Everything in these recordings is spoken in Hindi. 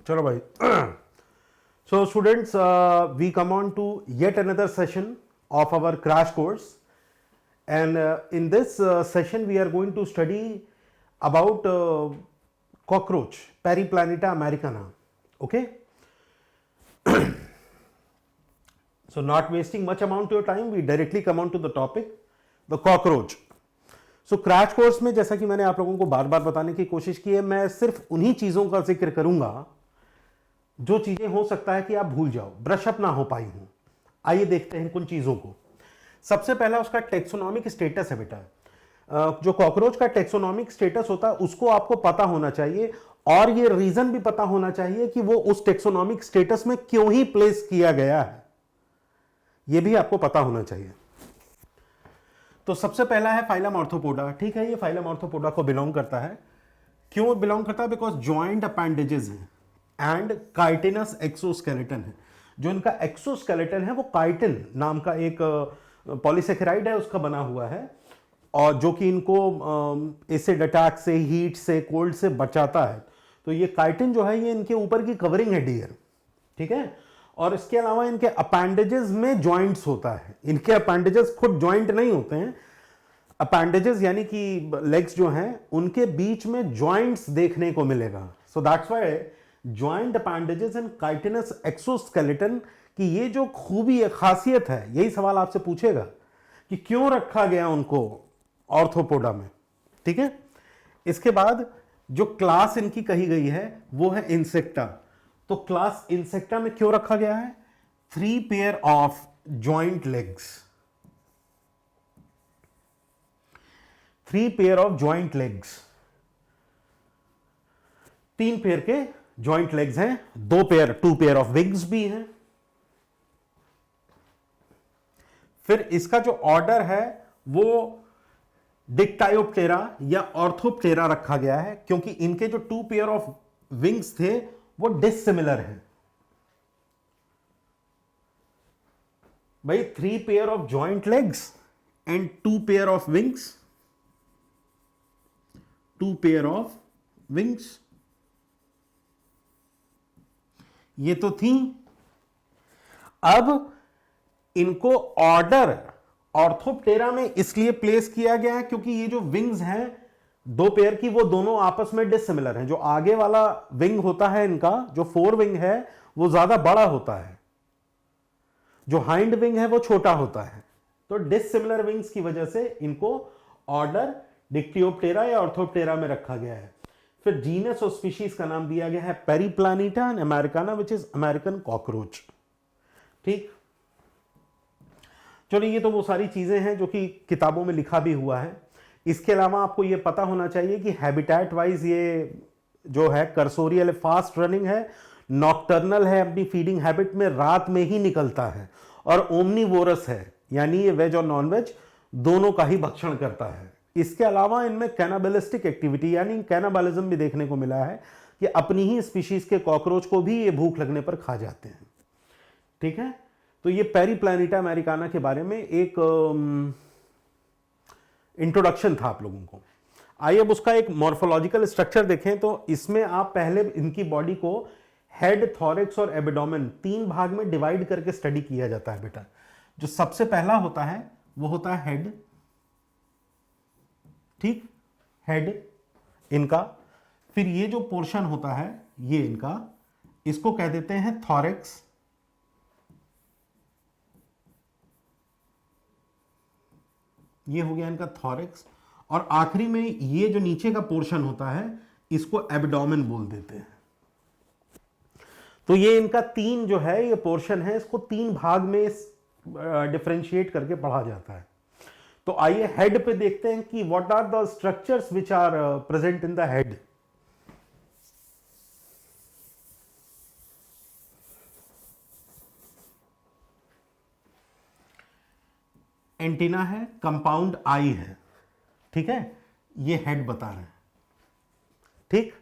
चलो भाई. So students, we come on to yet another session of our crash course, and in this session we are going to study about cockroach, Periplaneta americana. Okay. So not wasting much amount of your time, we directly come on to the topic, the cockroach. So crash course में जैसा कि मैंने आप लोगों को बार बार बताने की कोशिश की है, मैं सिर्फ उन्हीं चीजों का जिक्र करूंगा जो चीजें हो सकता है कि आप भूल जाओ, ब्रश अप ना हो पाई हूं. आइए देखते हैं कुछ चीजों को. सबसे पहला उसका टेक्सोनॉमिक स्टेटस है बेटा. जो कॉकरोच का टेक्सोनॉमिक स्टेटस होता है उसको आपको पता होना चाहिए, और ये रीजन भी पता होना चाहिए कि वो उस टेक्सोनॉमिक स्टेटस में क्यों ही प्लेस किया गया है, ये भी आपको पता होना चाहिए. तो सबसे पहला है फाइलम ऑर्थोपोडा. ठीक है, ये फाइलम ऑर्थोपोडा को बिलोंग करता है. क्यों बिलोंग करता है? बिकॉज ज्वाइंट अपेंडेजेस हैं एंड काइटिनस एक्सोस्केलेटन है. जो इनका एक्सोस्केलेटन है वो काइटिन नाम का एक पॉलीसेकेराइड है उसका बना हुआ है, और जो कि इनको एसिड अटैक से, हीट से, कोल्ड से बचाता है. तो ये काइटिन जो है ये इनके ऊपर की कवरिंग है डियर. ठीक है, और इसके अलावा इनके अपेंडेजेस में जॉइंट्स होता है. इनके अपेंडेजेस खुद जॉइंट नहीं होते हैं. अपेंडेजेस यानी कि लेग्स जो हैं उनके बीच में जॉइंट्स देखने को मिलेगा. So that's why joint appendages and chitinous exoskeleton की ये जो खूबी है, खासियत है, यही सवाल आपसे पूछेगा कि क्यों रखा गया उनको ऑर्थोपोडा में. ठीक है, इसके बाद जो क्लास इनकी कही गई है वो है इंसेक्टा. तो क्लास इंसेक्टा में क्यों रखा गया है? 3 pair of joint legs. 3 pair of joint legs. 3 pair के जॉइंट लेग्स हैं. 2 पेयर ऑफ विंग्स भी हैं. फिर इसका जो ऑर्डर है वो डिक्टायोप्टेरा या ऑर्थोप्टेरा रखा गया है, क्योंकि इनके जो 2 पेयर ऑफ विंग्स थे वो डिसिमिलर हैं. भाई 3 pair of joint legs and 2 pair of wings. 2 pair of wings ये तो थी. अब इनको ऑर्डर ऑर्थोप्टेरा में इसलिए प्लेस किया गया है क्योंकि ये जो विंग्स हैं 2 पेयर की, वो दोनों आपस में डिसिमिलर हैं. जो आगे वाला विंग होता है इनका, जो 4 विंग है, वो ज्यादा बड़ा होता है. जो हाइंड विंग है वो छोटा होता है. तो डिसिमिलर विंग्स की वजह से इनको ऑर्डर डिक्टियोप्टेरा या ऑर्थोप्टेरा में रखा गया है. फिर जीनस और स्पीशीज का नाम दिया गया है periplaneta americana, which is American cockroach. ठीक, चलो ये तो वो सारी चीजें हैं जो कि किताबों में लिखा भी हुआ है. इसके अलावा आपको ये पता होना चाहिए कि हैबिटेट वाइज ये जो है कर्सोरियल फास्ट रनिंग है, नॉक्टर्नल है, अपनी फीडिंग हैबिट में रात में ही निकलता है, और ओमनीवोरस है, यानी ये वेज और नॉन वेज दोनों का ही भक्षण करता है. इसके अलावा इनमें कैनाबलिस्टिक एक्टिविटी यानी कैनाबालिज्म भी देखने को मिला है कि अपनी ही स्पीशीज के कॉकरोच को भी ये भूख लगने पर खा जाते हैं. ठीक है, तो ये पेरिप्लानिटा अमेरिकाना के बारे में एक इंट्रोडक्शन था आप लोगों को. आइए अब उसका एक मॉर्फोलॉजिकल स्ट्रक्चर देखें. तो इसमें आप पहले इनकी बॉडी को हेड, थॉरेक्स और एब्डोमेन 3 भाग में डिवाइड करके स्टडी किया जाता है बेटा. जो सबसे पहला होता है वो होता है हेड. ठीक, हेड इनका. फिर ये जो पोर्शन होता है ये इनका, इसको कह देते हैं थॉरेक्स. ये हो गया इनका थॉरेक्स. और आखिरी में ये जो नीचे का पोर्शन होता है इसको एब्डोमेन बोल देते हैं. तो ये इनका 3 जो है ये पोर्शन है, इसको 3 भाग में डिफरेंशिएट करके पढ़ा जाता है. तो आइए हेड पे देखते हैं कि what are the structures which are present in the head. Antenna है, कंपाउंड आई है. ठीक है, ये हेड बता रहे हैं. ठीक,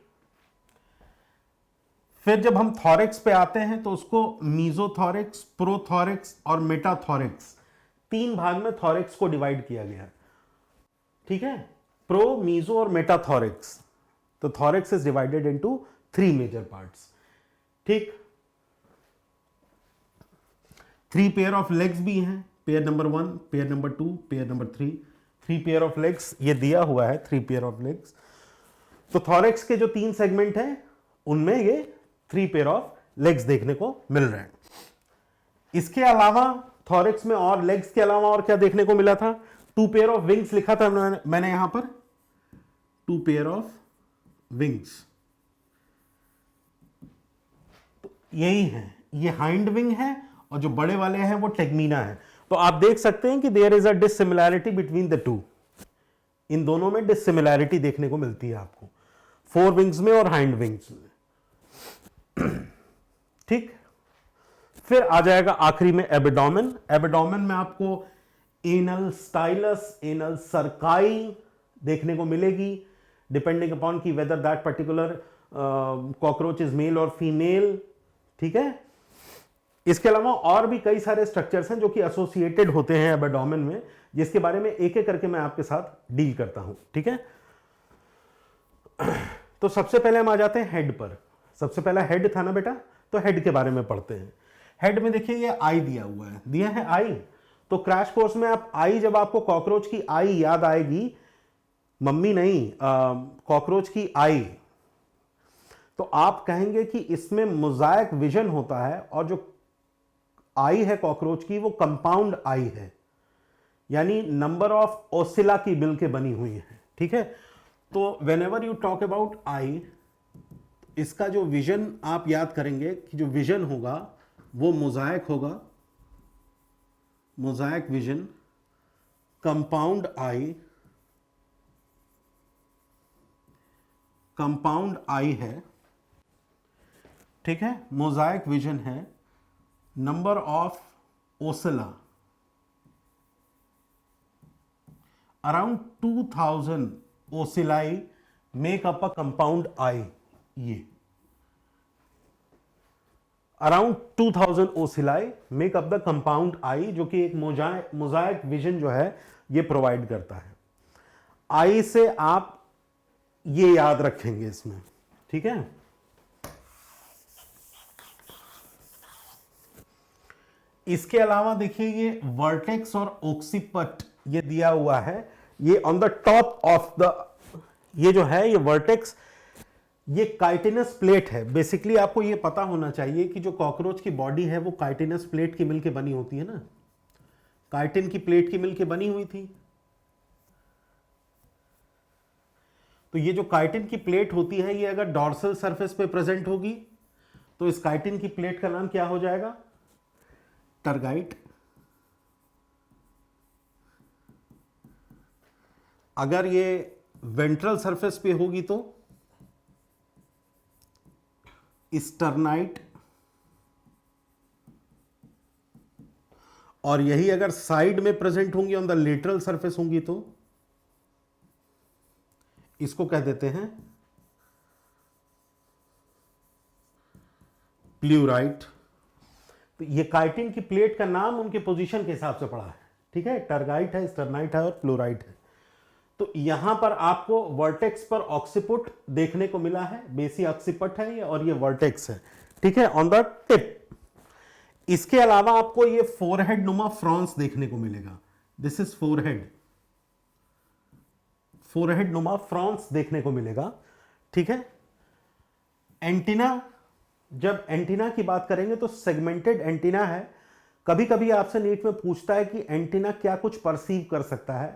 फिर जब हम थॉरेक्स पे आते हैं तो उसको मीजोथॉरेक्स, प्रोथॉरेक्स और मेटाथॉरेक्स 3 भाग में थॉरेक्स को डिवाइड किया गया. ठीक है, प्रो, मीजो और मेटाथॉरेक्स. तो thorax is divided into 3 major parts. ठीक। 3 पेयर ऑफ लेग्स भी हैं, pair number 1, pair number 2, pair number 3, 3 pair of legs ये दिया हुआ है, 3 पेयर ऑफ लेग्स। तो थॉरेक्स के जो 3 सेगमेंट हैं उनमें ये 3 पेयर ऑफ लेग्स देखने को मिल रहे हैं। इसके अलावा थॉरेक्स में और लेग्स के अलावा और क्या देखने को मिला था? 2 पेयर ऑफ विंग्स लिखा था मैंने यहां पर, 2 पेयर ऑफ विंग्स। तो यही है, ये हाइंड विंग है और जो बड़े वाले हैं वो टेगमीना है। तो आप देख सकते हैं कि there is a dissimilarity between the two, इन दोनों में डिसिमिलैरिटी देखने को मिलती है आपको, फोर विंग्स में और हाइंड विंग्स में। ठीक। फिर आ जाएगा आखिरी में एबडोमेन। एबडोमेन में आपको एनल स्टाइलस, एनल सर्काई देखने को मिलेगी, डिपेंडिंग अपॉन की whether that particular cockroach is male और फीमेल। ठीक है। इसके अलावा और भी कई सारे स्ट्रक्चर्स हैं जो कि एसोसिएटेड होते हैं एबडोमेन में, जिसके बारे में एक एक करके मैं आपके साथ डील करता हूं। ठीक है। तो सबसे पहले हम आ जाते हैं हेड पर। सबसे पहला हेड था ना बेटा, तो हेड के बारे में पढ़ते हैं। हेड में देखिए ये आई दिया हुआ है, दिया है आई। तो क्रैश कोर्स में आप आई, जब आपको कॉकरोच की आई याद आएगी, मम्मी नहीं, कॉकरोच की आई, तो आप कहेंगे कि इसमें मोजाइक विजन होता है, और जो आई है कॉकरोच की वो कंपाउंड आई है, यानी नंबर ऑफ ओसिला की मिल के बनी हुई है। ठीक है। तो when ever you talk about I, इसका जो विजन आप याद करेंगे कि जो विजन होगा वो मोजाइक होगा, mosaic vision, compound eye, compound eye है। ठीक है। मोजाइक विजन है, number of ocelli around 2000 ocelli make up a compound eye. ये around 2000 ocelli make up the compound eye, जो कि एक मोजाइक विजन जो है ये प्रोवाइड करता है। आई से आप ये याद रखेंगे इसमें। ठीक है। इसके अलावा देखिए ये वर्टेक्स और ऑक्सीपट ये दिया हुआ है, ये on the top of the, ये जो है ये वर्टेक्स, ये काइटिनस प्लेट है। बेसिकली आपको ये पता होना चाहिए कि जो कॉकरोच की बॉडी है वो काइटिनस प्लेट की मिल के बनी होती है ना, काइटिन की प्लेट की मिल के बनी हुई थी। तो ये जो काइटिन की प्लेट होती है, ये अगर डॉर्सल सरफेस पे प्रेजेंट होगी तो इस काइटिन की प्लेट का नाम क्या हो जाएगा? टरगाइट। अगर ये वेंट्रल सरफेस पे होगी तो स्टर्नाइट, और यही अगर साइड में प्रेजेंट होंगी, ऑन द लेटरल सरफेस होंगी, तो इसको कह देते हैं प्लूराइट। तो ये काइटिन की प्लेट का नाम उनके पोजीशन के हिसाब से पड़ा है। ठीक है। टरगाइट है, स्टर्नाइट है और प्लूराइट है। तो यहां पर आपको वर्टेक्स पर ऑक्सीपुट देखने को मिला है, बेसी ऑक्सीपट है ये, और ये वर्टेक्स है। ठीक है, ऑन द टिप। इसके अलावा आपको ये फोरहेड नुमा फ्रॉन्स देखने को मिलेगा। दिस इज फोरहेड, फोरहेड नुमा फ्रॉन्स देखने को मिलेगा। ठीक है। एंटीना, जब एंटीना की बात करेंगे तो सेगमेंटेड एंटीना है। कभी कभी आपसे नीट में पूछता है कि एंटीना क्या कुछ परसीव कर सकता है,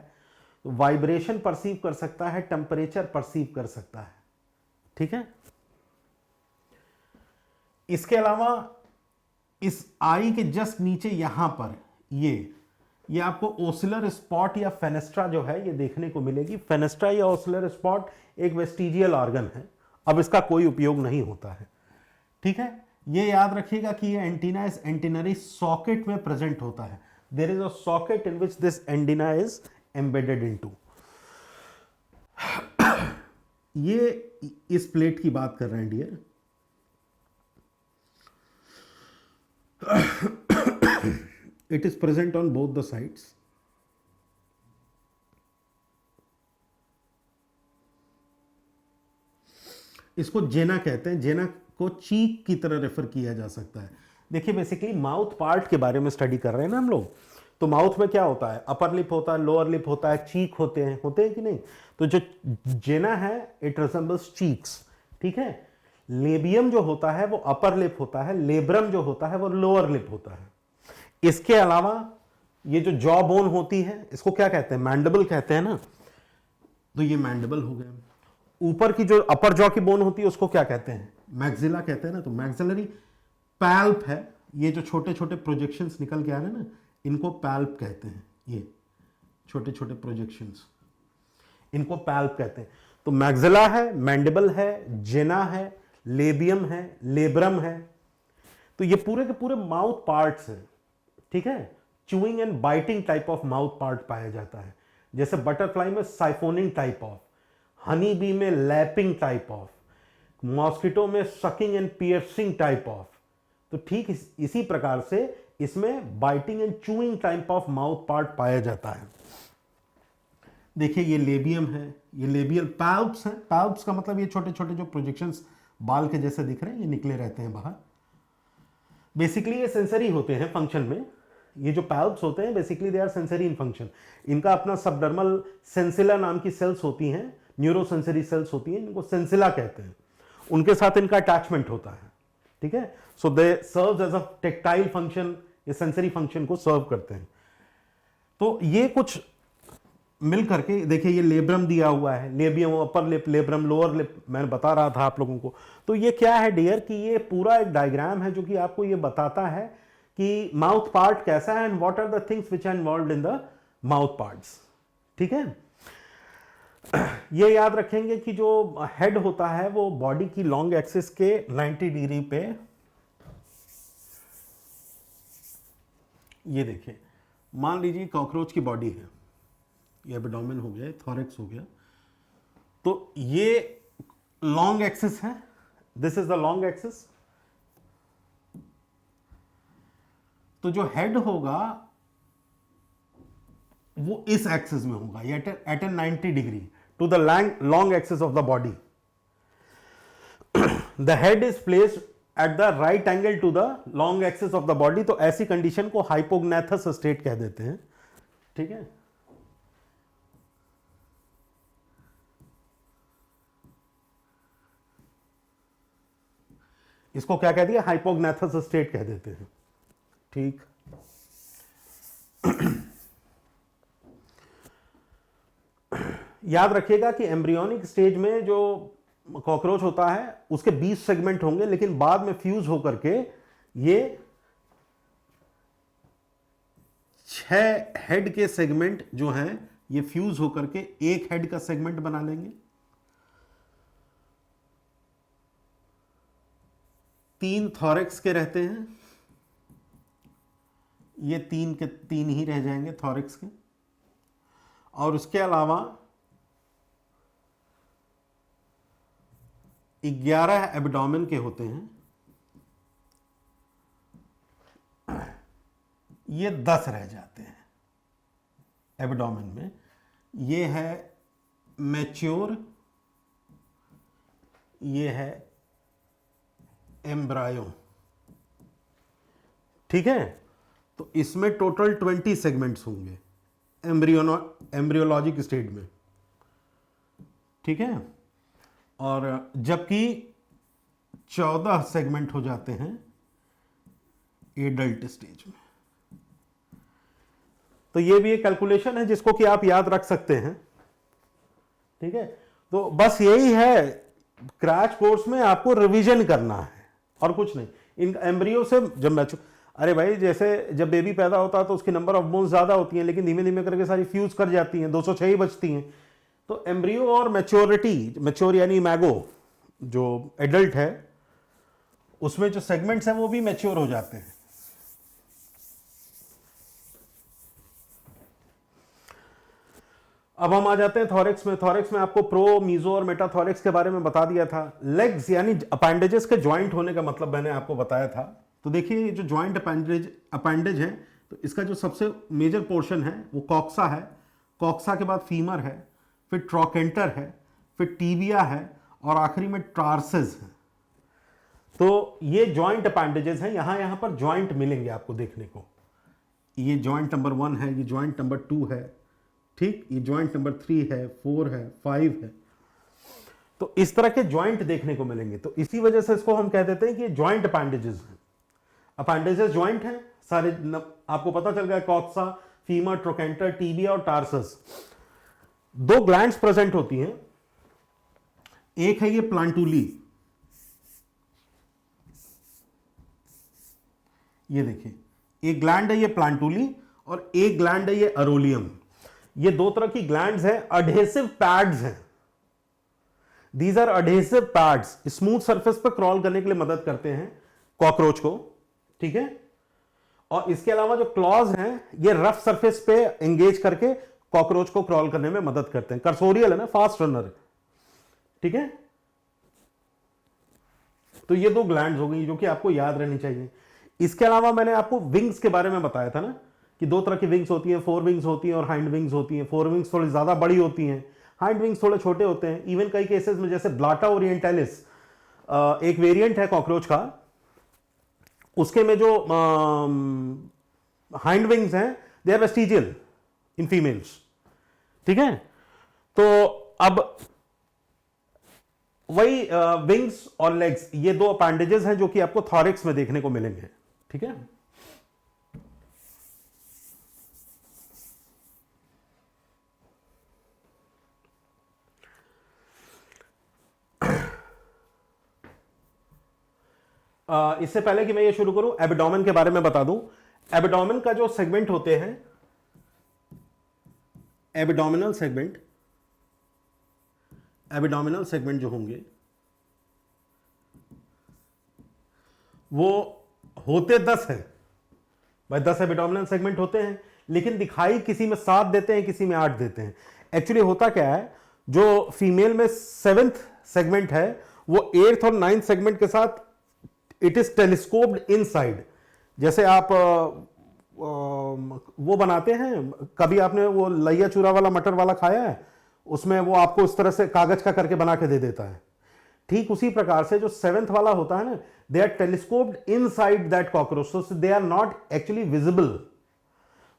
तो वाइब्रेशन परसीव कर सकता है, टेम्परेचर परसीव कर सकता है। ठीक है। इसके अलावा इस आई के जस्ट नीचे यहां पर ये आपको ओसिलर स्पॉट या फेनेस्ट्रा जो है ये देखने को मिलेगी। फेनेस्ट्रा या ओसिलर स्पॉट एक वेस्टिजियल ऑर्गन है, अब इसका कोई उपयोग नहीं होता है। ठीक है। ये याद रखिएगा कि ये एंटीना इस एंटीनरी सॉकेट में प्रेजेंट होता है। There is a socket in which this antenna is embedded into. ये इस प्लेट की बात कर रहे हैं dear. It is present on both the sides. इसको जेना कहते हैं, जेना को चीक की तरह रेफर किया जा सकता है। देखिए बेसिकली माउथ पार्ट के बारे में स्टडी कर रहे हैं ना हम लोग, तो माउथ में क्या होता है, अपर लिप होता है, लोअर लिप होता है, चीक होते हैं कि नहीं। तो जो जेना है इट रिजेंबल्स चीक्स, ठीक है। लेबियम जो होता है वो अपर लिप होता है, लेब्रम जो होता है वो लोअर लिप होता है। इसके अलावा ये जो जॉ बोन होती है इसको क्या कहते हैं, मैंडिबल कहते हैं ना, तो ये मैंडिबल हो गया। ऊपर की जो अपर जॉ की बोन होती है उसको क्या कहते हैं, मैक्सिला कहते हैं ना, तो मैक्सिलरी पैल्प है, ये जो छोटे छोटे प्रोजेक्शंस निकल के आ रहे हैं ना इनको पैल्प कहते हैं, ये छोटे छोटे प्रोजेक्शंस इनको पैल्प कहते हैं। तो मैक्सिला है, मैंडिबल है, जेना है, लेबियम है, लेब्रम है, तो ये पूरे के पूरे माउथ पार्ट्स हैं, ठीक है। Chewing and biting type of mouth part पाया जाता है, जैसे बटरफ्लाई में साइफोनिंग टाइप ऑफ, हनी बी में लैपिंग टाइप ऑफ, मॉस्किटो में sucking and piercing type of. तो ठीक इसी प्रकार से इसमें biting and chewing type of mouth part पाया जाता है। देखिए ये लेबियम है, ये लेबियल पैल्प्स हैं। पैल्प्स का मतलब ये छोटे छोटे जो प्रोजेक्शंस बाल के जैसे दिख रहे हैं ये निकले रहते हैं बाहर। बेसिकली ये सेंसरी होते हैं फंक्शन में, ये जो पैल्प्स होते हैं basically they are sensory in function. इनका अपना सबडर्मल सेंसिला नाम की सेल्स होती हैं, न्यूरोसेंसरी सेल्स होती हैं, इनको सेंसिला कहते हैं, उनके साथ इनका अटैचमेंट होता है, ठीक है। So they serve as a tactile function, ये सेंसरी फंक्शन को सर्व करते हैं। तो ये कुछ मिल करके देखिए ये लेब्रम दिया हुआ है, labium upper lip, labrum lower lip, मैंने बता रहा था आप लोगों को। तो ये क्या है डियर कि ये पूरा एक डायग्राम है जो कि आपको ये बताता है कि माउथ पार्ट कैसा है and what are the things which are involved in the mouth parts, ठीक है। ये याद रखेंगे कि जो हेड होता है वो बॉडी की लॉन्ग एक्सिस के 90 डिग्री पे, ये देखिए मान लीजिए कॉकरोच की बॉडी है, ये एब्डोमेन हो गया, थॉरेक्स हो गया, तो ये लॉन्ग एक्सिस है, this is the long axis. तो जो हेड होगा वो इस एक्सिस में होगा, at an 90 degree to the long axis of the body. The head is placed at the right angle to the long axis of the body. तो ऐसी कंडीशन को हाइपोग्नेथस स्टेट कह देते हैं, ठीक है। इसको क्या कह दिया, हाइपोग्नेथस स्टेट कह देते हैं, ठीक। याद रखिएगा कि एम्ब्रियोनिक स्टेज में जो कॉकरोच होता है उसके 20 सेगमेंट होंगे, लेकिन बाद में फ्यूज होकर के ये 6 हेड के सेगमेंट जो हैं ये फ्यूज होकर के एक हेड का सेगमेंट बना लेंगे। 3 थॉरेक्स के रहते हैं, ये 3 के 3 ही रह जाएंगे थॉरेक्स के, और उसके अलावा 11 एब्डोमेन के होते हैं, ये 10 रह जाते हैं एब्डोमेन में। ये है मैच्योर, ये है एम्ब्रायो, ठीक है। तो इसमें टोटल 20 सेगमेंट्स होंगे एम्ब्रियोलॉजिक स्टेज में, ठीक है। और जबकि 14 सेगमेंट हो जाते हैं एडल्ट स्टेज में। तो ये भी एक कैलकुलेशन है जिसको कि आप याद रख सकते हैं, ठीक है। तो बस यही है, क्रैश कोर्स में आपको रिवीजन करना है और कुछ नहीं। इन एम्ब्रियो से जब मैच्योर, अरे भाई जैसे जब बेबी पैदा होता है तो उसकी नंबर ऑफ बोन्स ज्यादा होती हैं, लेकिन धीमे धीमे करके सारी फ्यूज कर जाती हैं, 206 ही बचती हैं। तो एम्ब्रियो और मैच्योरिटी, मैच्योर यानी मैगो जो एडल्ट है उसमें जो सेगमेंट्स हैं वो भी मैच्योर हो जाते हैं। अब हम आ जाते हैं थॉरेक्स में। थॉरेक्स में आपको प्रो, मीजो और मेटाथॉरेक्स के बारे में बता दिया था। लेग्स यानी अपेंडेजेस के ज्वाइंट होने का मतलब मैंने आपको बताया था। तो देखिए जो ज्वाइंट अपेंडेज है, तो इसका जो सबसे मेजर पोर्शन है वो कॉक्सा है, कॉक्सा के बाद फीमर है, फिर ट्रोकेंटर है, फिर टीबिया है, और आखिरी में टार्सेस है। तो ये जॉइंट अपेंडेजेस हैं, यहां पर जॉइंट मिलेंगे आपको देखने को। ये जॉइंट नंबर 1 है, ये जॉइंट नंबर 2 है, ठीक, ये जॉइंट नंबर 3 है, 4 है, 5 है। तो इस तरह के जॉइंट देखने को मिलेंगे। तो इसी वजह से इसको हम कह देते हैं कि जॉइंट अपेंडेजेस हैं। अपेंडेजेस जॉइंट हैं सारे, आपको पता चल गया, कॉक्सा, फीमर, ट्रोकेंटर, टीबिया और टार्सस। 2 ग्लैंड्स प्रेजेंट होती हैं, एक है ये प्लांटूली, ये देखिए एक ग्लैंड है ये प्लांटूली और एक ग्लैंड है ये अरोलियम। ये 2 तरह की ग्लैंड्स हैं, अडहेसिव पैड्स हैं। These are adhesive pads, smooth surface पर क्रॉल करने के लिए मदद करते हैं कॉकरोच को, ठीक है। और इसके अलावा जो क्लॉज हैं ये रफ सरफेस पे एंगेज करके कॉकरोच को क्रॉल करने में मदद करते हैं। कर्सोरियल है ना, फास्ट रनर है, ठीक है। तो ये 2 ग्लैंड्स हो गई जो कि आपको याद रहनी चाहिए। इसके अलावा मैंने आपको विंग्स के बारे में बताया था ना कि 2 तरह की विंग्स होती हैं, 4 विंग्स होती हैं और हाइंड विंग्स होती हैं। 4 विंग्स थोड़ी ज्यादा बड़ी होती हैं, हाइंड विंग्स थोड़े छोटे होते हैं। इवन कई केसेस में जैसे ब्लाटा ओरिएंटालिस एक वेरिएंट है कॉकरोच का, उसके में जो हाइंड विंग्स हैं they are vestigial in females, ठीक है। तो अब वही विंग्स और लेग्स, ये 2 अपेंडेजेस हैं जो कि आपको थॉरिक्स में देखने को मिलेंगे, ठीक है। इससे पहले कि मैं ये शुरू करूं, एब्डोमेन के बारे में बता दूं। एब्डोमेन का जो सेगमेंट होते हैं, एब्डोमिनल सेगमेंट जो होंगे वो होते 10 हैं भाई। 10 एब्डोमिनल सेगमेंट होते हैं, लेकिन दिखाई किसी में 7 देते हैं, किसी में 8 देते हैं। एक्चुअली होता क्या है, जो फीमेल में 7th सेगमेंट है वो 8th और 9th सेगमेंट के साथ इट इज टेलीस्कोप्ड इनसाइड। जैसे आप वो बनाते हैं, कभी आपने वो लैया चूरा वाला मटर वाला खाया है, उसमें वो आपको इस तरह से कागज का करके बना के दे देता है। ठीक उसी प्रकार से जो 7th वाला होता है ना, they are telescoped inside that cockroach, so they are not actually visible,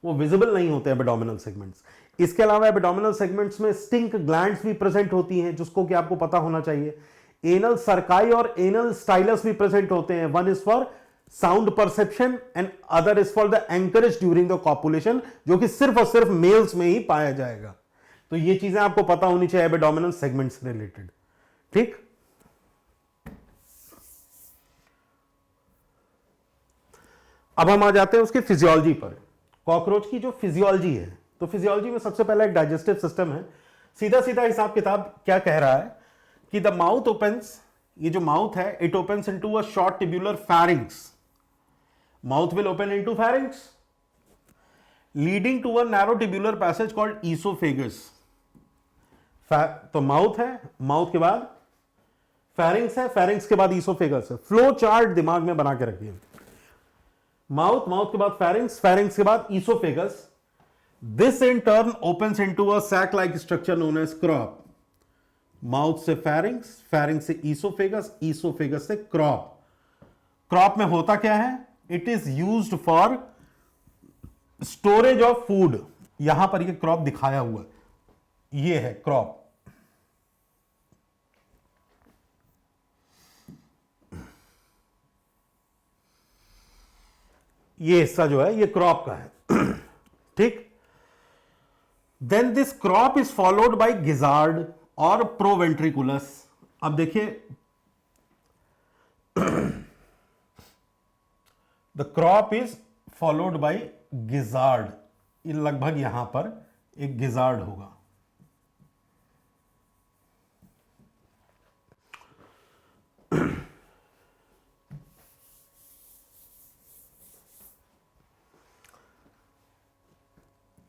वो विजिबल नहीं होते एब्डोमिनल सेगमेंट्स। इसके अलावा एब्डोमिनल सेगमेंट्स में स्टिंक ग्लैंड्स भी प्रेजेंट होती हैं, जिसको कि आपको पता होना चाहिए। एनल सर्काई और एनल स्टाइलस भी प्रेजेंट होते हैं। One is for sound perception and other is for the anchorage during the copulation, जो कि सिर्फ और सिर्फ मेल्स में ही पाया जाएगा। तो ये चीजें आपको पता होनी चाहिए एब्डोमिनल सेगमेंट से रिलेटेड, ठीक। अब हम आ जाते हैं उसकी फिजियोलॉजी पर। कॉकरोच की जो फिजियोलॉजी है, तो फिजियोलॉजी में सबसे पहला एक डाइजेस्टिव सिस्टम है। सीधा सीधा हिसाब किताब क्या कह रहा है कि द माउथ ओपन्स, ये जो माउथ है, it opens into a short tubular pharynx. Mouth will open into pharynx leading to a narrow tubular passage called oesophagus. तो माउथ है, माउथ के बाद फैरिंक्स है, फैरिंक्स के बाद ईसोफेगस है। फ्लो चार्ट दिमाग में बना के रखिए। माउथ, माउथ के बाद फैरिंक्स, फैरिंक्स के बाद oesophagus. This in turn opens into a sac like structure known as crop. Mouth से फैरिंक्स, फैरिंक्स से ईसोफेगस, ईसोफेगस से क्रॉप। क्रॉप में होता क्या है, it is used for storage of food. यहां पर ये क्रॉप दिखाया हुआ है, ये है क्रॉप। ये हिस्सा जो है ये क्रॉप का है, ठीक। Then this crop is followed by gizzard और प्रोवेंट्रिकुलस। अब देखिए the crop is followed by gizzard, ये लगभग यहां पर एक गिजार्ड होगा।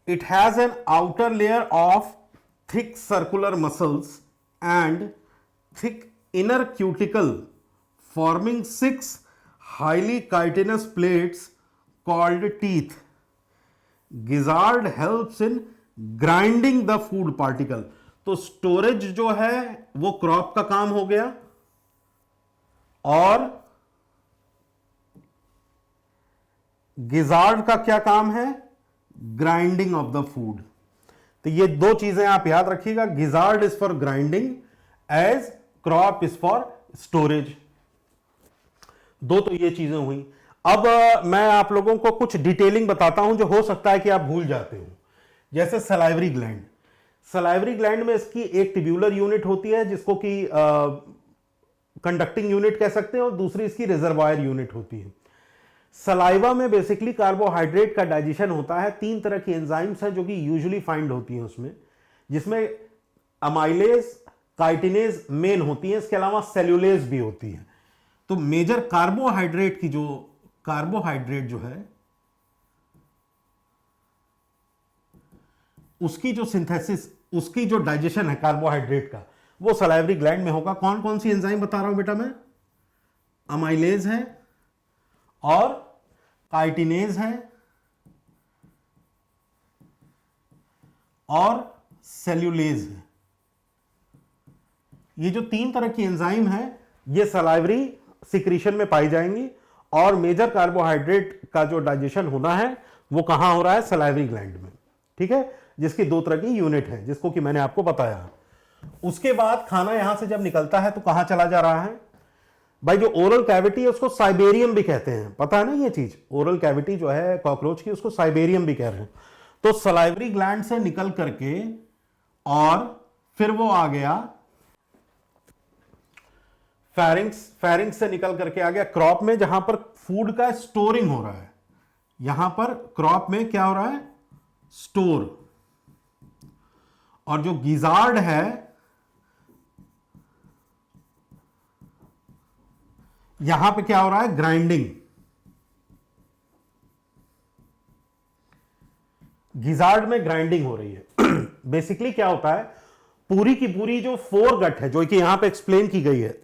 It has an outer layer of thick circular muscles and thick inner cuticle forming 6 highly chitinous plates called teeth. Gizzard helps in grinding the food particle. तो स्टोरेज जो है वो क्रॉप का काम हो गया, और गिजार्ड का क्या काम है? Grinding of the food. तो ये दो चीजें आप याद रखिएगा, gizzard is for grinding, as crop is for storage. दो तो ये चीजें हुई। अब मैं आप लोगों को कुछ डिटेलिंग बताता हूं जो हो सकता है कि आप भूल जाते हो। जैसे सलाइवरी ग्लैंड, सलाइवरी ग्लैंड में इसकी एक ट्यूब्यूलर यूनिट होती है जिसको कि कंडक्टिंग यूनिट कह सकते हैं, और दूसरी इसकी रिजर्वायर यूनिट होती है। सलाइवा में बेसिकली कार्बोहाइड्रेट का डाइजेशन होता है। 3 तरह की एंजाइम्स हैं जो कि यूजुअली फाइंड होती हैं उसमें, जिसमें अमाइलेज, काइटिनेज मेन होती है, इसके अलावा सेल्यूलेज भी होती है। तो मेजर कार्बोहाइड्रेट जो है उसकी जो सिंथेसिस, उसकी जो डाइजेशन है कार्बोहाइड्रेट का, वो सलाइवरी ग्लैंड में होगा। कौन कौन सी एंजाइम बता रहा हूं बेटा मैं? अमाइलेज है और काइटिनेज है और सेल्यूलेज है। ये जो 3 तरह की एंजाइम है ये सलाइवरी सिक्रीशन में पाई जाएंगी, और मेजर कार्बोहाइड्रेट का जो डाइजेशन होना है वो कहां हो रहा है? सलाइवरी ग्लैंड में। ठीक है, जिसकी 2 तरह की यूनिट है जिसको कि मैंने आपको बताया। उसके बाद खाना यहां से जब निकलता है तो कहां चला जा रहा है भाई? जो ओरल कैविटी है उसको साइबेरियम भी कहते हैं, पता है ना ये चीज? ओरल कैविटी जो है कॉकरोच की, उसको साइबेरियम भी कह रहे हैं। तो सलाइवरी ग्लैंड से निकल करके और फिर वो आ गया फेरिंक्स से निकल करके आ गया क्रॉप में, जहां पर फूड का स्टोरिंग हो रहा है। यहां पर क्रॉप में क्या हो रहा है? स्टोर। और जो गिजार्ड है, यहां पे क्या हो रहा है? ग्राइंडिंग। गिजार्ड में ग्राइंडिंग हो रही है। बेसिकली क्या होता है, पूरी की पूरी जो फोरगट है जो कि यहां पे एक्सप्लेन की गई है,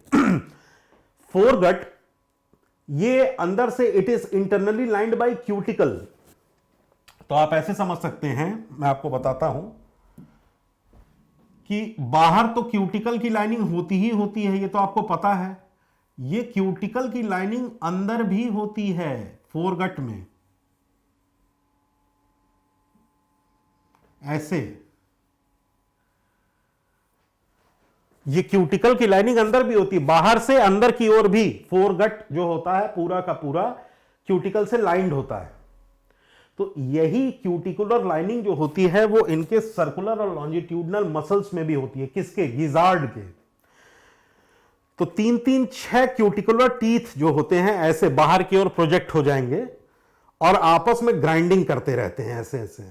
फोरगट, ये अंदर से it is internally lined by cuticle. तो आप ऐसे समझ सकते हैं, मैं आपको बताता हूं कि बाहर तो क्यूटिकल की लाइनिंग होती ही होती है, ये तो आपको पता है। ये क्यूटिकल की लाइनिंग अंदर भी होती है फोरगट में, ऐसे। ये क्यूटिकल की लाइनिंग अंदर भी होती है, बाहर से अंदर की ओर भी फोरगट जो होता है पूरा का पूरा क्यूटिकल से लाइंड होता है। तो यही क्यूटिकुलर लाइनिंग जो होती है वो इनके सर्कुलर और लॉन्जिट्यूडनल मसल्स में भी होती है। किसके? गिजार्ड के। तो 3-3-6 क्यूटिकुलर टीथ जो होते हैं ऐसे बाहर की ओर प्रोजेक्ट हो जाएंगे और आपस में ग्राइंडिंग करते रहते हैं ऐसे ऐसे।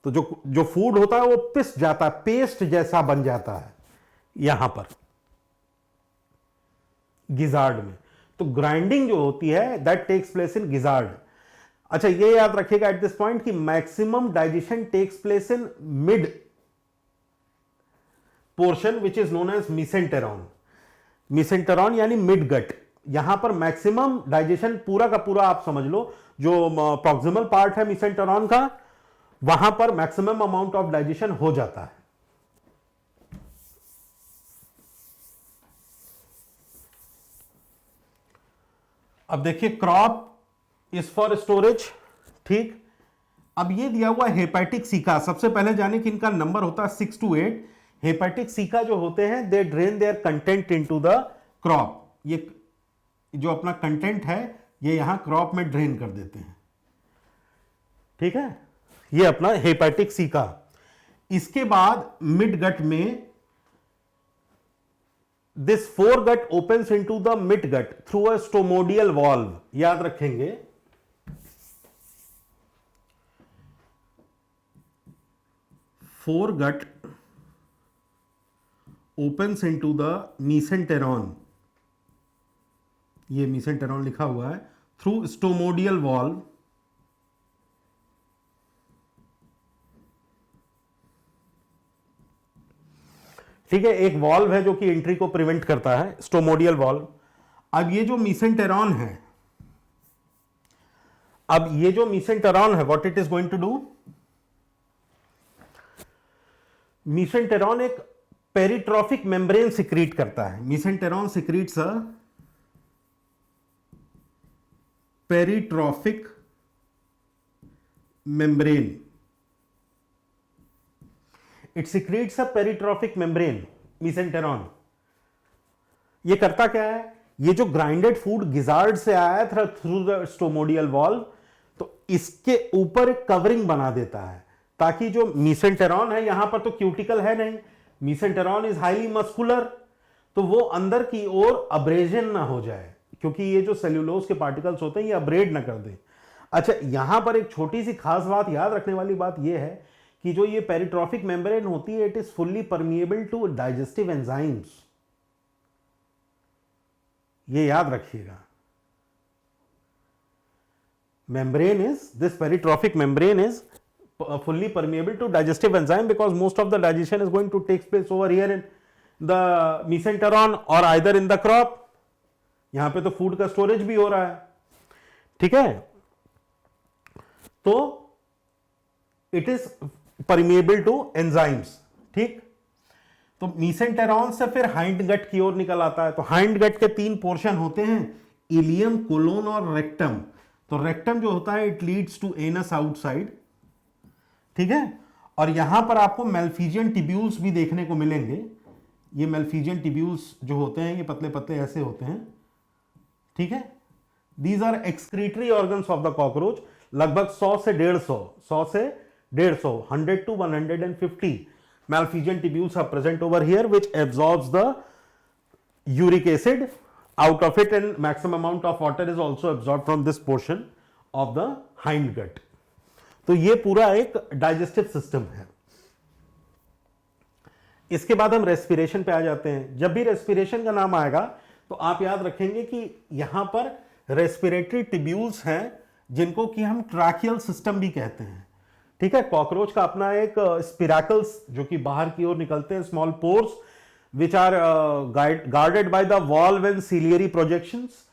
तो जो फूड होता है वो पिस जाता है, पेस्ट जैसा बन जाता है यहां पर गिजार्ड में। तो ग्राइंडिंग जो होती है that takes place in gizzard. अच्छा, ये याद रखिएगा एट दिस पॉइंट कि maximum digestion takes place in mid portion which is known as mesenteron. Mesenteron यानी मिड गट। यहां पर मैक्सिमम डाइजेशन पूरा का पूरा आप समझ लो, जो प्रॉक्सिमल पार्ट है मीसेंटेरॉन का, वहां पर मैक्सिमम अमाउंट ऑफ डाइजेशन हो जाता है। अब देखिए, क्रॉप इज फॉर स्टोरेज, ठीक। अब ये दिया हुआ हेपेटिक सीका, सबसे पहले जाने कि इनका नंबर होता है 6 to 8। हेपेटिक सीका जो होते हैं they drain their content into the crop. ये जो अपना कंटेंट है ये यहां क्रॉप में ड्रेन कर देते हैं, ठीक है। ये अपना हेपेटिक सीका। इसके बाद मिड गट में this foregut opens into the mid gut through a stomodeal valve. याद रखेंगे, foregut opens into the mesenteron, ये मीसेंटेरॉन लिखा हुआ है, थ्रू स्टोमोडियल वॉल्व। ठीक है, एक वॉल्व है जो कि एंट्री को प्रिवेंट करता है, स्टोमोडियल वॉल्व। अब ये जो मीसेंटेरॉन है, अब ये जो मीसेंटेरॉन है what it is going to do, mesenteron एक पेरिट्रॉफिक मेम्ब्रेन सिक्रीट करता है। Mesenteron secretes a peritrophic membrane. It secretes a peritrophic membrane, mesenteron. ये करता क्या है, ये जो ग्राइंडेड फूड गिजार्ड से आया था थ्रू द स्टोमोडियल वॉल्व, तो इसके ऊपर एक कवरिंग बना देता है ताकि जो मीसेंटेरॉन है, यहां पर तो क्यूटिकल है नहीं, मीसेंटेरॉन इज हाईली मस्कुलर, तो वो अंदर की ओर अब्रेजन ना हो जाए, क्योंकि ये जो सेल्यूलोज के पार्टिकल्स होते हैं ये अब्रेड ना कर दें। अच्छा, यहां पर एक छोटी सी खास बात याद रखने वाली बात यह है कि जो ये पेरिट्रॉफिक मेम्ब्रेन होती है, it is fully permeable to digestive enzymes. ये याद रखिएगा। membrane is, this peritrophic membrane is fully permeable to digestive enzyme because most of the digestion is going to take place over here in the mesenteron or either in the crop. यहां पे तो फूड का स्टोरेज भी हो रहा है, ठीक है। तो it is permeable to enzymes, ठीक। तो मीसेंटेरॉन से फिर हाइंड गट की ओर निकल आता है। तो हाइंड गट के 3 पोर्शन होते हैं, इलियम, कोलोन और रेक्टम। तो रेक्टम जो होता है it leads to anus outside, ठीक है। और यहां पर आपको मेल्फिजियन टिब्यूल्स भी देखने को मिलेंगे। ये मेल्फिजियन टिब्यूल्स जो होते हैं ये पतले पतले ऐसे होते हैं, ठीक है। These are excretory organs of the cockroach. लगभग 100 से 150 100 to 150 malphizian tubules are present over here which absorbs the uric acid out of it, and maximum amount of water is also absorbed from this portion of the hind gut. तो ये पूरा एक डाइजेस्टिव सिस्टम है। इसके बाद हम रेस्पिरेशन पे आ जाते हैं। जब भी रेस्पिरेशन का नाम आएगा तो आप याद रखेंगे कि यहां पर रेस्पिरेटरी टिब्यूल्स हैं जिनको कि हम ट्रैकियल सिस्टम भी कहते हैं, ठीक है। कॉकरोच का अपना एक स्पिराकल्स जो कि बाहर की ओर निकलते हैं, small pores which are guarded by the valve and ciliary projections,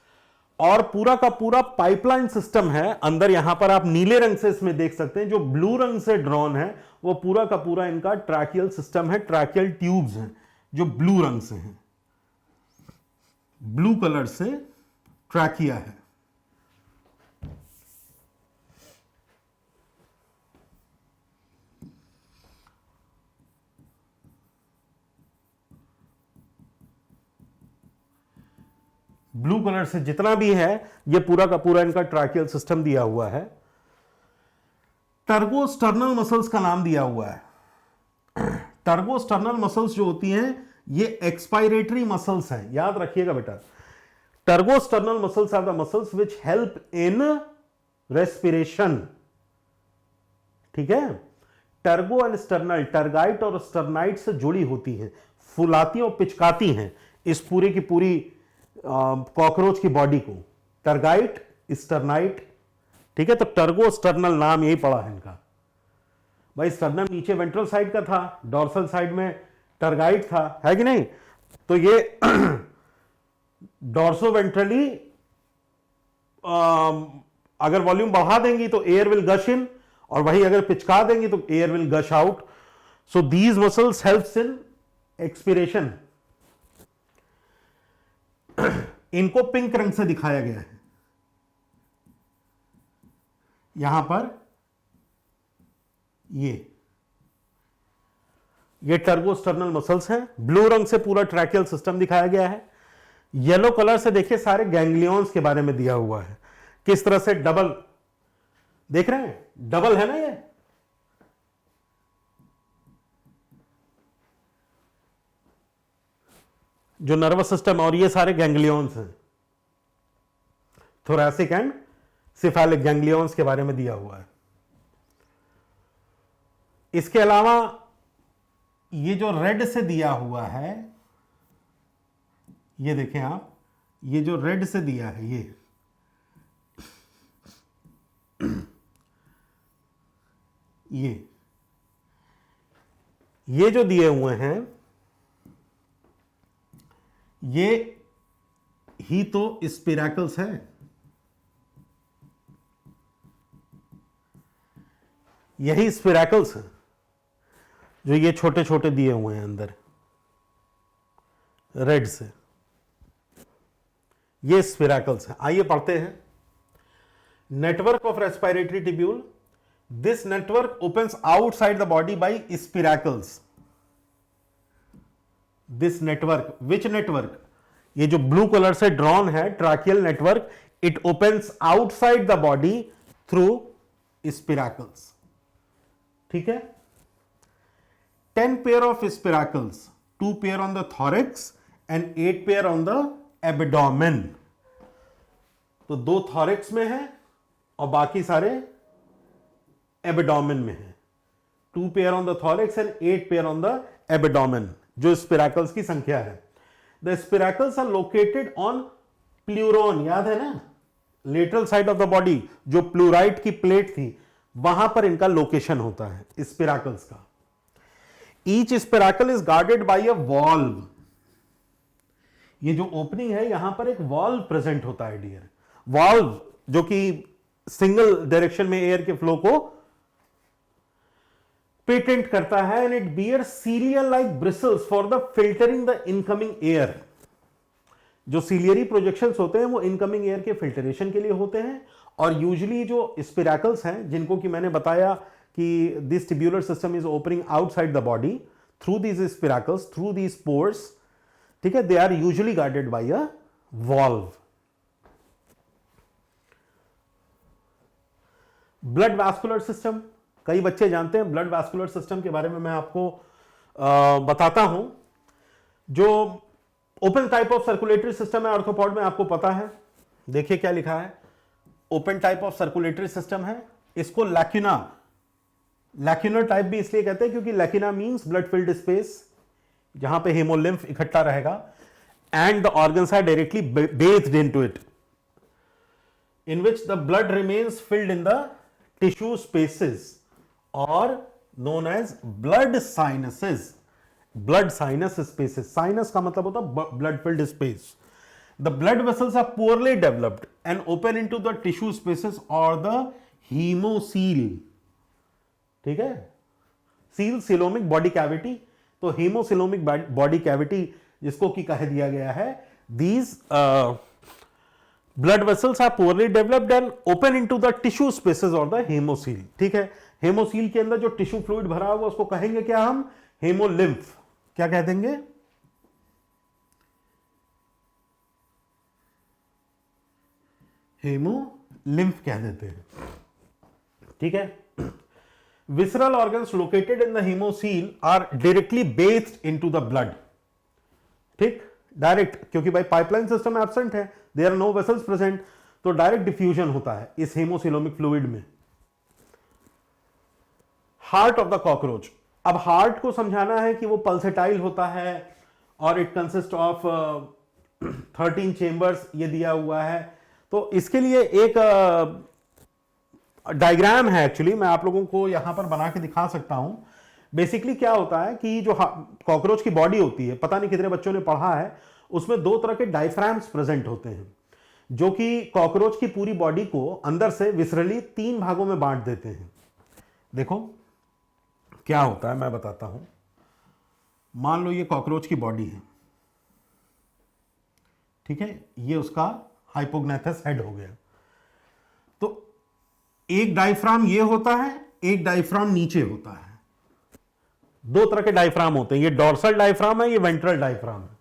और पूरा का पूरा पाइपलाइन सिस्टम है अंदर। यहां पर आप नीले रंग से इसमें देख सकते हैं, जो ब्लू रंग से ड्रॉन है वो पूरा का पूरा इनका ट्रैकियल सिस्टम है, ट्रैकियल ट्यूब्स हैं जो ब्लू रंग से हैं, ब्लू कलर से ट्रैकिया है। ब्लू कलर से जितना भी है ये पूरा का पूरा इनका ट्रैकियल सिस्टम दिया हुआ है। टर्बोस्टर्नल मसल्स का नाम दिया हुआ है। टर्बोस्टर्नल मसल्स जो होती हैं ये एक्सपायरेटरी मसल्स हैं, याद रखिएगा बेटा। Tergosternal muscles are the muscles which help in respiration, ठीक है। टर्बो एंड स्टर्नल, टर्गाइट और स्टर्नाइट से जुड़ी होती हैं, फुलाती और पिचकाती हैं इस पूरी की पूरी कॉकरोच की बॉडी को। टर्गाइट, स्टर्नाइट, ठीक है। तो टर्गो स्टर्नल नाम यही पड़ा है इनका। भाई स्टर्नम नीचे वेंट्रल साइड का था, डॉर्सल साइड में टर्गाइट था, है कि नहीं। तो ये डॉर्सो वेंट्रली अगर वॉल्यूम बढ़ा देंगी तो एयर विल गश इन, और वही अगर पिचका देंगी तो air will gush out. So these muscles helps in expiration. इनको पिंक रंग से दिखाया गया है यहां पर। ये टर्बोस्टर्नल मसल्स हैं, ब्लू रंग से पूरा ट्रैकियल सिस्टम दिखाया गया है। येलो कलर से देखिए सारे गैंग्लियंस के बारे में दिया हुआ है, किस तरह से डबल देख रहे हैं, डबल है ना ये। जो नर्वस सिस्टम, और ये सारे गैंग्लियंस हैं, थोरैसिक एंड सिफेलिक गैंग्लियंस के बारे में दिया हुआ है। इसके अलावा ये जो रेड से दिया हुआ है, ये देखें आप, ये जो रेड से दिया है ये जो दिए हुए हैं ये ही तो स्पिराकल्स है। यही स्पिराकल्स हैं। जो ये छोटे छोटे दिए हुए हैं अंदर रेड से, ये स्पिरैकल्स हैं। आइए पढ़ते हैं। Network of respiratory tubule, this network opens outside the body by spiracles. This network, which network? ये जो ब्लू कलर से ड्रॉन है tracheal network, it opens outside the body through spiracles. ठीक है। 10 pair of spiracles, 2 pair on the thorax and 8 pair on the abdomen। तो 2 thorax में है और बाकी सारे abdomen में है। 2 pair on the thorax and 8 pair on the abdomen, जो spiracles की संख्या है। The spiracles are located on pleuron, याद है ना, lateral side of the body, जो प्लूराइट की प्लेट थी वहां पर इनका लोकेशन होता है स्पिरैकल्स का। Each spiracle is guarded by a valve। ये जो ओपनिंग है यहां पर एक वाल्व प्रेजेंट होता है डियर। वाल्व जो कि सिंगल डायरेक्शन में एयर के फ्लो को पेटेंट करता है, and it bear ciliary like bristles for the filtering the incoming air. जो सीलियरी प्रोजेक्शंस होते हैं वो इनकमिंग एयर के फिल्टरेशन के लिए होते हैं। और यूजुअली जो स्पिरैकल्स हैं जिनको कि मैंने बताया कि this tubular system is opening outside the body through these spiracles, through these pores, ठीक है, they are usually guarded by a valve. Blood vascular system, कई बच्चे जानते हैं ब्लड वैस्कुलर सिस्टम के बारे में, मैं आपको बताता हूं। जो open type of circulatory system है आर्थ्रोपॉड में, आपको पता है, देखिए क्या लिखा है। Open type of circulatory system है, इसको लैक्यूना, लैक्यूनर टाइप भी इसलिए कहते हैं क्योंकि lacuna means blood filled space, जहां पे हेमोलिम्फ इकट्ठा रहेगा, and the organs are directly based into it, in which the blood remains filled in the tissue spaces और known as blood sinuses. Blood sinus spaces, sinus का मतलब होता है blood filled space. The blood vessels are poorly developed and open into the tissue spaces और द हीमोसील। ठीक है, सील सिलोमिक बॉडी कैविटी, तो हीमोसिलोमिक बॉडी कैविटी जिसको कि कह दिया गया है, these blood vessels are poorly developed and open into the tissue spaces और द हेमोसील। ठीक है, हेमोसील के अंदर जो टिश्यू फ्लूइड भरा हुआ उसको कहेंगे क्या हम? हेमोलिम्फ। क्या कह देंगे? हेमोलिम्फ कह देते हैं। ठीक है। Visceral organs located in the hemocoel are directly bathed into the blood। ठीक, डायरेक्ट, क्योंकि भाई पाइपलाइन सिस्टम एब्सेंट है, there are no vessels present, तो डायरेक्ट डिफ्यूजन होता है इस हेमोसिलोमिक फ्लूइड में। हार्ट ऑफ द कॉकरोच, अब हार्ट को समझाना है कि वो पल्सेटाइल होता है और इट कंसिस्ट ऑफ 13 चेंबर्स, ये दिया हुआ है। तो इसके लिए एक डायग्राम है, एक्चुअली मैं आप लोगों को यहां पर बना के दिखा सकता हूं। बेसिकली क्या होता है कि जो कॉकरोच की बॉडी होती है, पता नहीं कितने बच्चों ने पढ़ा है, उसमें 2 तरह के डायफ्राम्स प्रेजेंट होते हैं जो कि कॉकरोच की पूरी बॉडी को अंदर से विसरली 3 भागों में बांट देते हैं। देखो क्या होता है, मैं बताता हूं। मान लो ये कॉकरोच की बॉडी है, ठीक है, ये उसका हाइपोग्नाथस हेड हो गया। तो एक डायफ्राम ये होता है, एक डायफ्राम नीचे होता है। 2 तरह के डायफ्राम होते हैं, ये डॉर्सल डायफ्राम है, ये वेंट्रल डायफ्राम है।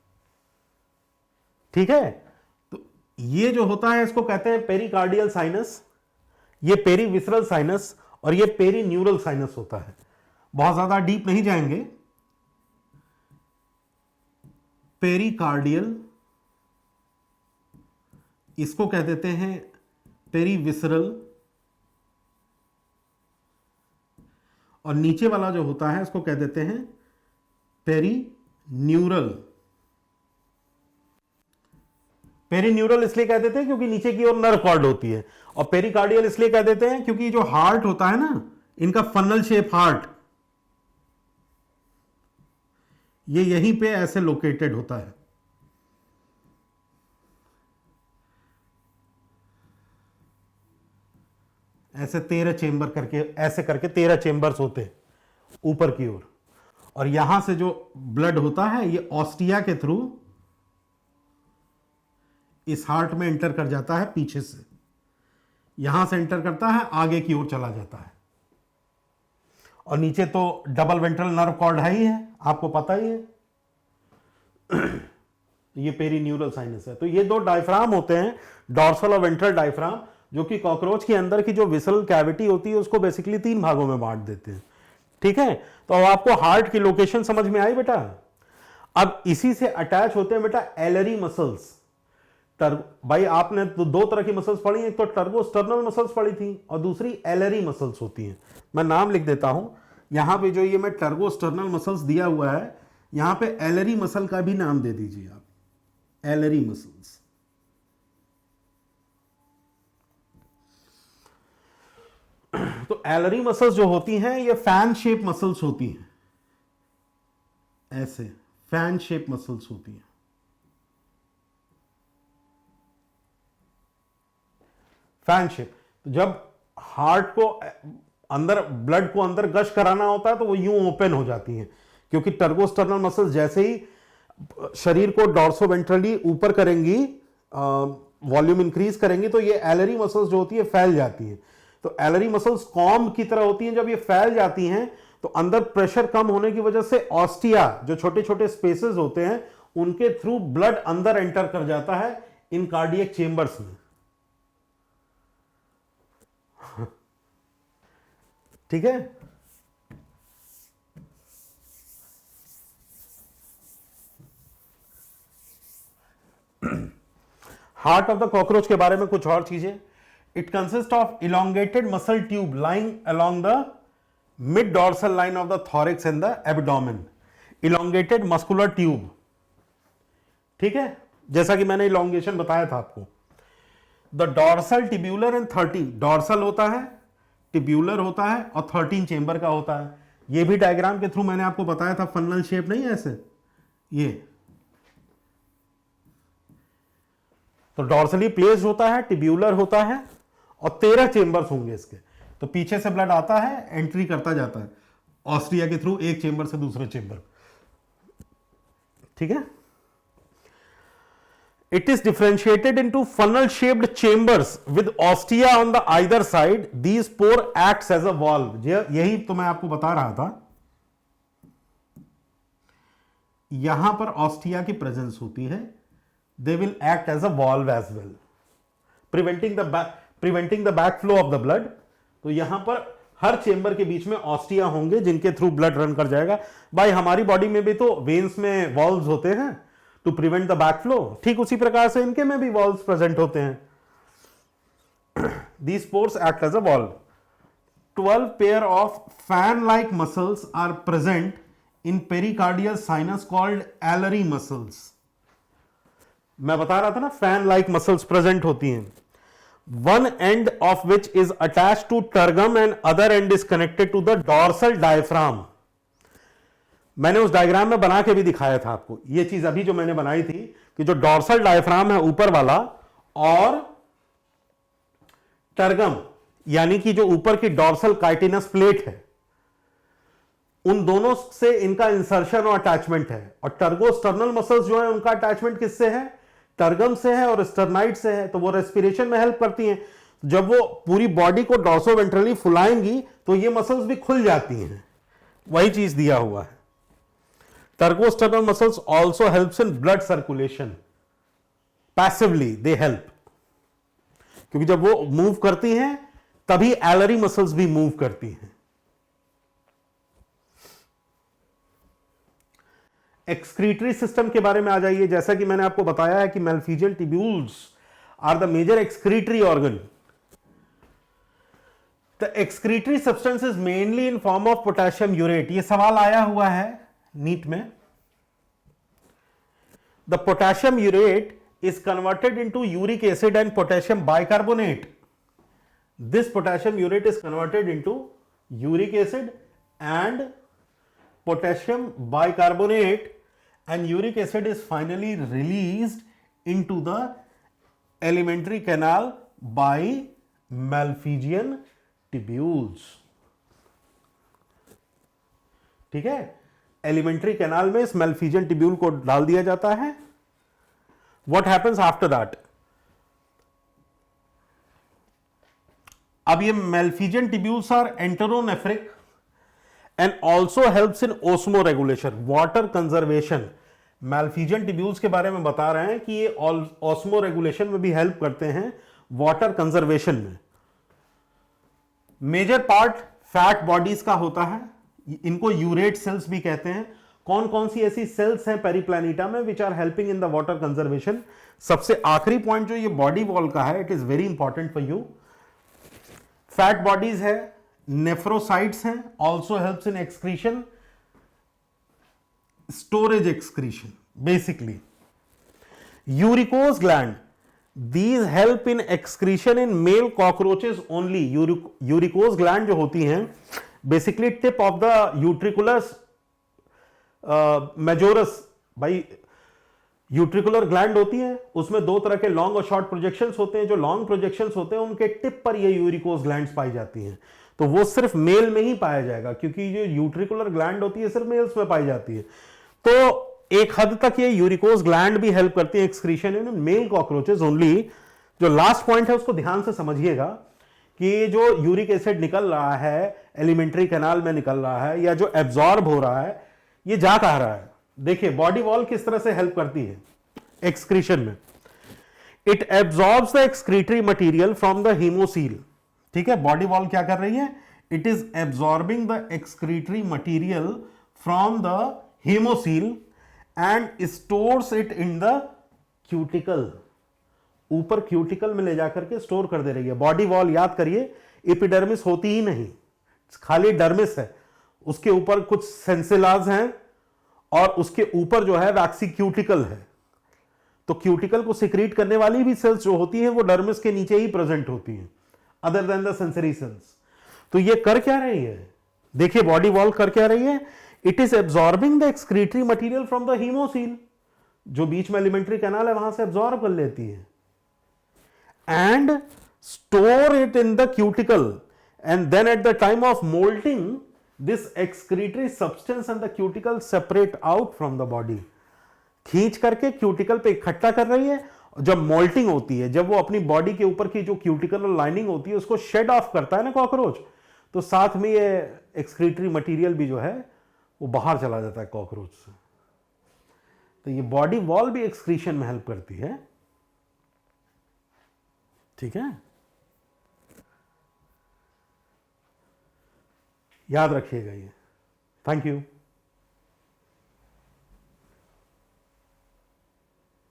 ठीक है, तो ये जो होता है इसको कहते हैं पेरिकार्डियल साइनस, ये पेरीविसरल साइनस और ये पेरीन्यूरल साइनस होता है। बहुत ज्यादा डीप नहीं जाएंगे। पेरिकार्डियल, इसको कह देते हैं पेरीविसरल, और नीचे वाला जो होता है इसको कह देते हैं पेरीन्यूरल। पेरीन्यूरल इसलिए कह देते हैं क्योंकि नीचे की ओर नर्व कॉर्ड होती है, और पेरिकार्डियल इसलिए कह देते हैं क्योंकि जो हार्ट होता है ना, इनका फनल शेप हार्ट, ये यहीं पे ऐसे लोकेटेड होता है। ऐसे 13 चेंबर करके, ऐसे करके 13 चेंबर्स होते हैं ऊपर की ओर, और यहां से जो ब्लड होता है ये ऑस्टिया के थ्रू इस हार्ट में एंटर कर जाता है, पीछे से यहां से एंटर करता है, आगे की ओर चला जाता है। और नीचे तो डबल वेंट्रल नर्व कॉर्ड है ही है, आपको पता ही है। ये पेरीन्यूरल साइनस है। तो ये दो डायफ्राम होते हैं, डॉर्सल और वेंट्रल डायफ्राम, जो कि कॉकरोच के अंदर की जो विसरल कैविटी होती है उसको बेसिकली 3 भागों में बांट देते हैं। ठीक है, तो अब आपको हार्ट की लोकेशन समझ में आई बेटा। अब इसी से अटैच होते हैं बेटा एलरी मसल्स। भाई आपने तो 2 तरह की मसल्स पढ़ी, एक तो टर्बोस्टर्नल मसल्स पढ़ी थी और दूसरी एलरी मसल्स होती हैं। मैं नाम लिख देता हूं यहां पे, जो ये मैं टर्बोस्टर्नल मसल्स दिया हुआ है, यहां पे एलरी मसल का भी नाम दे दीजिए आप, एलरी मसल्स। तो एलरी मसल्स जो होती हैं ये फैन शेप मसल्स होती हैं, ऐसे फैन शेप मसल्स होती हैं। फैन शेप, तो जब हार्ट को अंदर, ब्लड को अंदर गश कराना होता है तो वो यूं ओपन हो जाती हैं, क्योंकि टर्बोस्टर्नल मसल्स जैसे ही शरीर को डॉर्सोवेंट्रली ऊपर करेंगी, वॉल्यूम इंक्रीज करेंगी, तो ये एलरी मसल्स जो होती है फैल जाती हैं। तो एलरी मसल्स कॉम्ब की तरह होती हैं, जब ये फैल जाती हैं तो अंदर प्रेशर कम होने की वजह से ऑस्टिया, जो छोटे छोटे स्पेसेस होते हैं, उनके थ्रू ब्लड अंदर एंटर कर जाता है इन कार्डियक चेंबर्स में। ठीक है, हार्ट ऑफ द कॉकरोच के बारे में कुछ और चीजें। It consist of elongated muscle tube lying along the mid dorsal line of the thorax and the abdomen. Elongated muscular tube, ठीक है, जैसा कि मैंने इलोंगेशन बताया था आपको। The dorsal, tubular and 13, dorsal होता है, टिब्यूलर होता है और 13 चेंबर का होता है। ये भी डायग्राम के थ्रू मैंने आपको बताया था, फनल शेप नहीं है ऐसे, ये तो डॉर्सली प्लेस्ड होता है, टिब्यूलर होता है और 13 चेंबर्स होंगे इसके। तो पीछे से ब्लड आता है, एंट्री करता जाता है ऑस्ट्रिया के थ्रू एक चेंबर से दूसरे चेंबर। ठीक है, it is differentiated into funnel shaped chambers with ostia on the either side. These pore acts as a valve. यही तो मैं आपको बता रहा था, यहां पर ऑस्टिया की प्रेजेंस होती है, they will act as a valve as well, preventing the backflow of the blood. तो यहां पर हर चेंबर के बीच में ऑस्टिया होंगे जिनके थ्रू ब्लड रन कर जाएगा। भाई हमारी बॉडी में भी तो वेन्स में वॉल्व्स होते हैं टू प्रिवेंट द बैकफ्लो, ठीक उसी प्रकार से इनके में भी वॉल्व्स प्रेजेंट होते हैं। These pores act as a valve. 12 pair of fan-like muscles are present in pericardial sinus called Alary muscles. मैं बता रहा था ना, फैन लाइक मसल्स प्रेजेंट होती हैं। One end of which is attached to tergum and other end is connected to the dorsal diaphragm. मैंने उस डायग्राम में बना के भी दिखाया था आपको, ये चीज अभी जो मैंने बनाई थी कि जो डॉर्सल डायफ्राम है ऊपर वाला और टर्गम यानी कि जो ऊपर की डॉर्सल काइटिनस प्लेट है, उन दोनों से इनका इंसर्शन और अटैचमेंट है। और टर्गोस्टर्नल मसल्स जो है उनका अटैचमेंट किससे है? टर्गम से है और स्टर्नाइड से है। तो वो रेस्पिरेशन में हेल्प करती हैं। जब वो पूरी बॉडी को डॉर्सोवेंट्रली फुलाएंगी तो ये मसल्स भी खुल जाती हैं, वही चीज दिया हुआ है। Tergosternal muscles also helps in blood circulation, passively they help, क्योंकि जब वो मूव करती हैं तभी एलरी मसल्स भी मूव करती हैं। एक्सक्रीटरी सिस्टम के बारे में आ जाइए। जैसा कि मैंने आपको बताया है कि Malpighian tubules are the major excretory organ. The excretory substance is mainly in form of potassium urate. ये सवाल आया हुआ है नीट में। The potassium urate is converted into uric acid and potassium bicarbonate. This potassium urate is converted into uric acid and potassium bicarbonate, and uric acid is finally released into the alimentary canal by Malpighian tubules. ठीक है, एलिमेंट्री कैनाल में इस मैलफिजियन टिब्यूल को डाल दिया जाता है. What happens after that? अब ये Malpighian tubules are enteronephric and also helps in osmoregulation, water conservation. Malpighian tubules के बारे में बता रहे हैं कि ये ऑस्मो रेगुलेशन में भी हेल्प करते हैं, वाटर कंजर्वेशन में. मेजर पार्ट फैट बॉडीज का होता है, इनको यूरेट सेल्स भी कहते हैं. कौन कौन सी ऐसी सेल्स हैं पेरिप्लैनेटा में which are helping in the water conservation? सबसे आखिरी पॉइंट जो ये बॉडी वॉल का है, it is very important for you. Fat bodies है, नेफ्रोसाइट्स हैं, also helps in excretion, storage excretion. Basically uricose gland, these help in excretion in male cockroaches only. Uricose gland जो होती हैं basically tip of the utriculus majoris. भाई यूट्रिकुलर ग्लैंड होती है, उसमें दो तरह के लॉन्ग और शॉर्ट प्रोजेक्शंस होते हैं. जो लॉन्ग प्रोजेक्शंस होते हैं उनके टिप पर ये यूरिकोज ग्लैंड्स पाई जाती हैं. तो वो सिर्फ मेल में ही पाया जाएगा, क्योंकि जो यूट्रिकुलर ग्लैंड होती है सिर्फ मेल्स में पाई जाती है. तो एक हद तक ये यूरिकोज ग्लैंड भी हेल्प करती है excretion in male cockroaches only. जो लास्ट पॉइंट है उसको ध्यान से समझिएगा कि जो यूरिक एसिड निकल रहा है, एलिमेंट्री कैनाल में निकल रहा है, या जो एब्जॉर्ब हो रहा है, ये जा कहां रहा है? देखिए बॉडी वॉल किस तरह से हेल्प करती है एक्सक्रीशन में. It absorbs the excretory material from the haemocoel. ठीक है, बॉडी वॉल क्या कर रही है? It is absorbing the excretory material from the haemocoel and stores it in the cuticle. ऊपर क्यूटिकल में ले जाकर के स्टोर कर दे रही है. बॉडी वॉल याद करिए एपिडर्मिस होती ही नहीं, खाली डर्मिस है. उसके ऊपर कुछ सेंसिलाज हैं और उसके ऊपर जो है वैक्सी क्यूटिकल है. तो क्यूटिकल को सिक्रीट करने वाली भी सेल्स जो होती हैं वो डर्मिस के नीचे ही प्रेजेंट होती हैं, other than the sensory sales. तो ये कर क्या रही है? देखिए बॉडी वॉल कर क्या रही है? It is absorbing the excretory material from the haemocoel. जो बीच में एलिमेंट्री कैनाल है वहां से एब्जॉर्ब कर लेती है and store it in the cuticle. And then at the time of moulting this excretory substance and the cuticle separate out from the body. खींच करके क्यूटिकल पे इकट्ठा कर रही है. जब मोल्टिंग होती है, जब वो अपनी बॉडी के ऊपर की जो क्यूटिकल लाइनिंग होती है उसको शेड ऑफ करता है ना कॉकरोच, तो साथ में ये एक्सक्रीटरी मटेरियल भी जो है वो बाहर चला जाता है कॉकरोच से. तो ये बॉडी वॉल भी एक्सक्रीशन में हेल्प करती है. ठीक है, याद रखिएगा ये. Thank you.